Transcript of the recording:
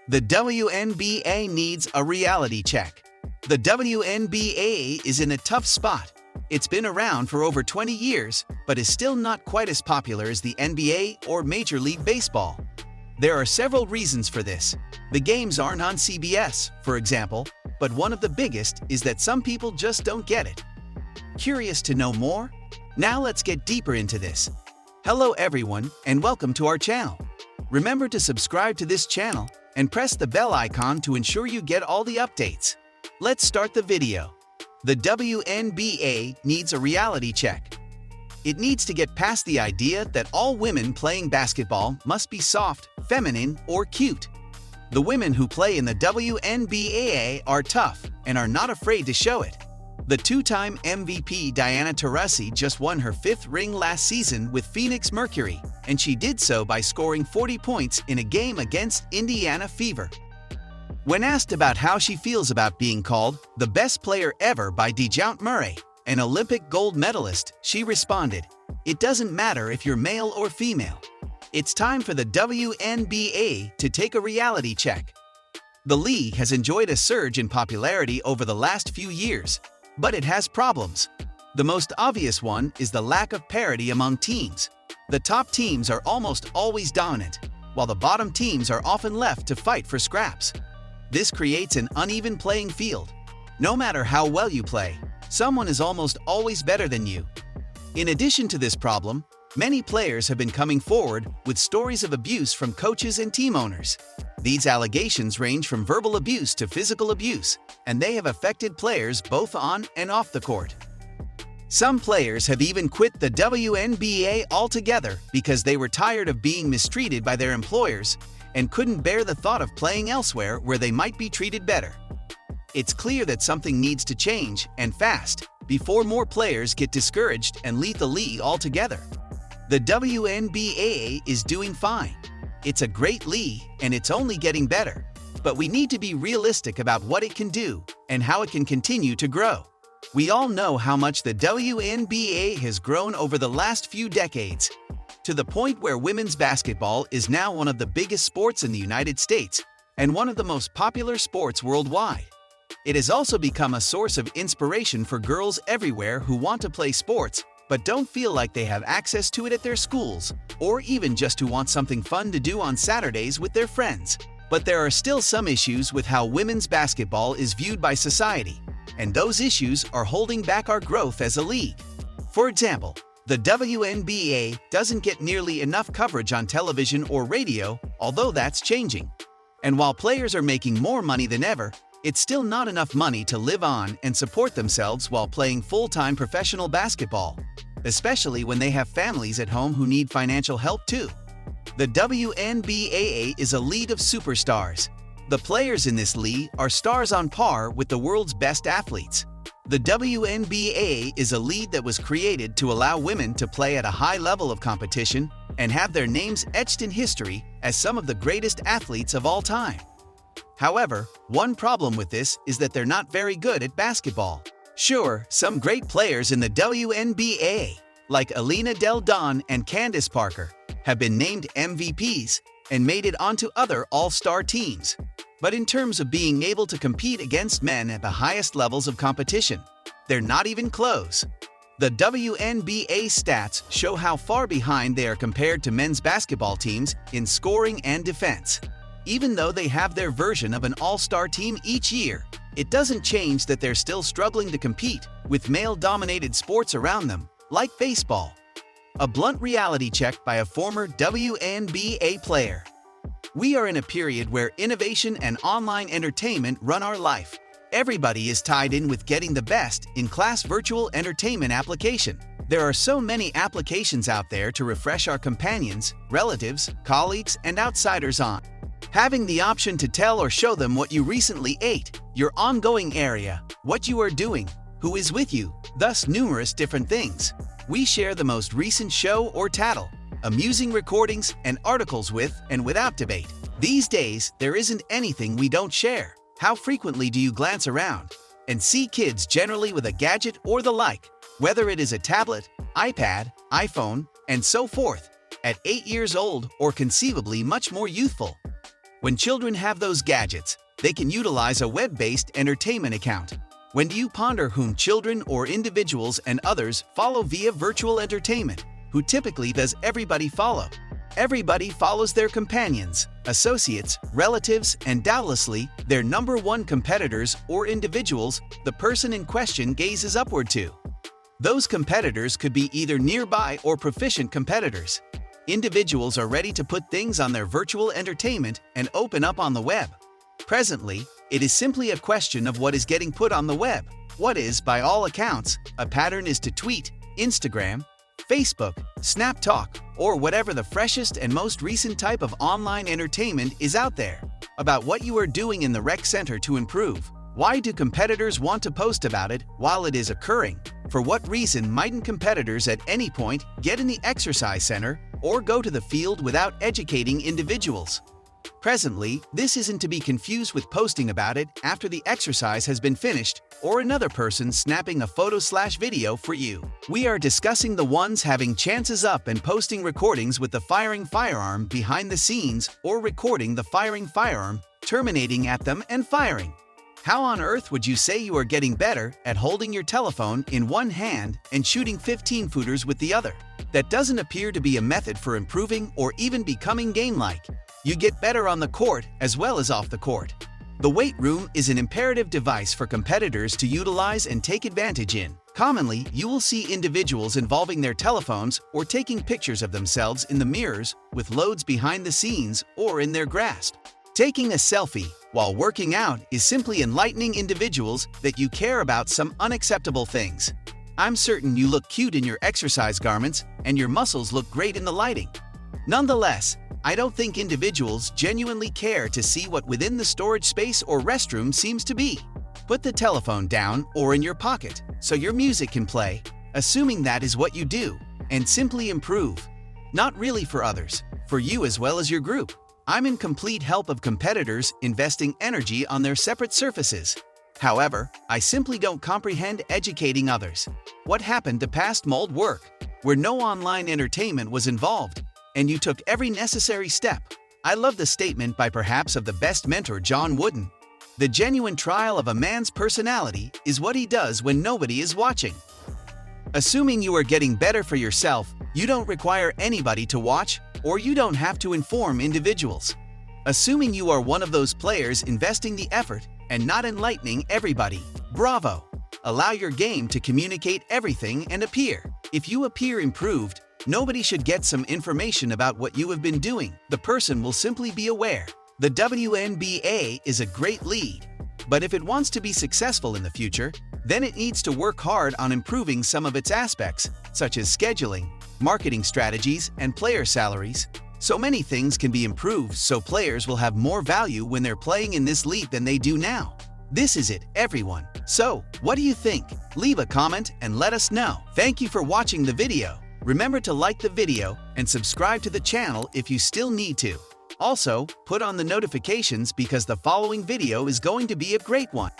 The WNBA needs a reality check. The WNBA is in a tough spot. It's been around for over 20 years, but is still not quite as popular as the NBA or Major League Baseball. There are several reasons for this. The games aren't on CBS, for example, but one of the biggest is that some people just don't get it. Curious to know more? Now let's get deeper into this. Hello everyone, and welcome to our channel. Remember to subscribe to this channel and press the bell icon to ensure you get all the updates. Let's start the video. The WNBA needs a reality check. It needs to get past the idea that all women playing basketball must be soft, feminine, or cute. The women who play in the WNBA are tough and are not afraid to show it. The two-time MVP Diana Taurasi just won her 5th ring last season with Phoenix Mercury, and she did so by scoring 40 points in a game against Indiana Fever. When asked about how she feels about being called the best player ever by DeJounte Murray, an Olympic gold medalist, she responded, "It doesn't matter if you're male or female. It's time for the WNBA to take a reality check." The league has enjoyed a surge in popularity over the last few years, but it has problems. The most obvious one is the lack of parity among teams. The top teams are almost always dominant, while the bottom teams are often left to fight for scraps. This creates an uneven playing field. No matter how well you play, someone is almost always better than you. In addition to this problem, many players have been coming forward with stories of abuse from coaches and team owners. These allegations range from verbal abuse to physical abuse, and they have affected players both on and off the court. Some players have even quit the WNBA altogether because they were tired of being mistreated by their employers and couldn't bear the thought of playing elsewhere where they might be treated better. It's clear that something needs to change, and fast, before more players get discouraged and leave the league altogether. The WNBA is doing fine. It's a great league, and it's only getting better. But we need to be realistic about what it can do and how it can continue to grow. We all know how much the WNBA has grown over the last few decades, to the point where women's basketball is now one of the biggest sports in the United States and one of the most popular sports worldwide. It has also become a source of inspiration for girls everywhere who want to play sports but don't feel like they have access to it at their schools, or even just who want something fun to do on Saturdays with their friends. But there are still some issues with how women's basketball is viewed by society, and those issues are holding back our growth as a league. For example, the WNBA doesn't get nearly enough coverage on television or radio, although that's changing. And while players are making more money than ever, it's still not enough money to live on and support themselves while playing full-time professional basketball, especially when they have families at home who need financial help too. The WNBA is a league of superstars. The players in this league are stars on par with the world's best athletes. The WNBA is a league that was created to allow women to play at a high level of competition and have their names etched in history as some of the greatest athletes of all time. However, one problem with this is that they're not very good at basketball. Sure, some great players in the WNBA, like Elena Del Don and Candace Parker, have been named MVPs and made it onto other all-star teams. But in terms of being able to compete against men at the highest levels of competition, they're not even close. The WNBA stats show how far behind they are compared to men's basketball teams in scoring and defense. Even though they have their version of an all-star team each year, it doesn't change that they're still struggling to compete with male-dominated sports around them, like baseball. A blunt reality check by a former WNBA player. We are in a period where innovation and online entertainment run our life. Everybody is tied in with getting the best-in-class virtual entertainment application. There are so many applications out there to refresh our companions, relatives, colleagues, and outsiders on. Having the option to tell or show them what you recently ate, your ongoing area, what you are doing, who is with you, thus numerous different things. We share the most recent show or tattle, amusing recordings and articles with and without debate. These days, there isn't anything we don't share. How frequently do you glance around and see kids generally with a gadget or the like, whether it is a tablet, iPad, iPhone, and so forth, at 8 years old or conceivably much more youthful? When children have those gadgets, they can utilize a web-based entertainment account. When do you ponder whom children or individuals and others follow via virtual entertainment? Who typically does everybody follow? Everybody follows their companions, associates, relatives, and doubtlessly their number one competitors or individuals the person in question gazes upward to. Those competitors could be either nearby or proficient competitors. Individuals are ready to put things on their virtual entertainment and open up on the web. Presently, it is simply a question of what is getting put on the web. What is, by all accounts, a pattern is to tweet, Instagram, Facebook, Snap Talk, or whatever the freshest and most recent type of online entertainment is out there, about what you are doing in the rec center to improve. Why do competitors want to post about it while it is occurring? For what reason mightn't competitors at any point get in the exercise center or go to the field without educating individuals? Presently, this isn't to be confused with posting about it after the exercise has been finished or another person snapping a photo/video for you. We are discussing the ones having chances up and posting recordings with the firing firearm behind the scenes or recording the firing firearm, terminating at them and firing. How on earth would you say you are getting better at holding your telephone in one hand and shooting 15 footers with the other? That doesn't appear to be a method for improving or even becoming game-like. You get better on the court as well as off the court. The weight room is an imperative device for competitors to utilize and take advantage in. Commonly, you will see individuals involving their telephones or taking pictures of themselves in the mirrors with loads behind the scenes or in their grasp. Taking a selfie while working out is simply enlightening individuals that you care about some unacceptable things. I'm certain you look cute in your exercise garments and your muscles look great in the lighting. Nonetheless, I don't think individuals genuinely care to see what within the storage space or restroom seems to be. Put the telephone down or in your pocket so your music can play, assuming that is what you do, and simply improve. Not really for others, for you as well as your group. I'm in complete help of competitors investing energy on their separate surfaces. However, I simply don't comprehend educating others. What happened to past mold work, where no online entertainment was involved, and you took every necessary step? I love the statement by perhaps of the best mentor John Wooden. The genuine trial of a man's personality is what he does when nobody is watching. Assuming you are getting better for yourself, you don't require anybody to watch, or you don't have to inform individuals. Assuming you are one of those players investing the effort and not enlightening everybody, bravo! Allow your game to communicate everything and appear. If you appear improved, nobody should get some information about what you have been doing. The person will simply be aware. The WNBA is a great lead, but if it wants to be successful in the future, then it needs to work hard on improving some of its aspects, such as scheduling, marketing strategies, and player salaries. So many things can be improved so players will have more value when they're playing in this league than they do now. This is it, everyone. So, what do you think? Leave a comment and let us know. Thank you for watching the video. Remember to like the video and subscribe to the channel if you still need to. Also, put on the notifications because the following video is going to be a great one.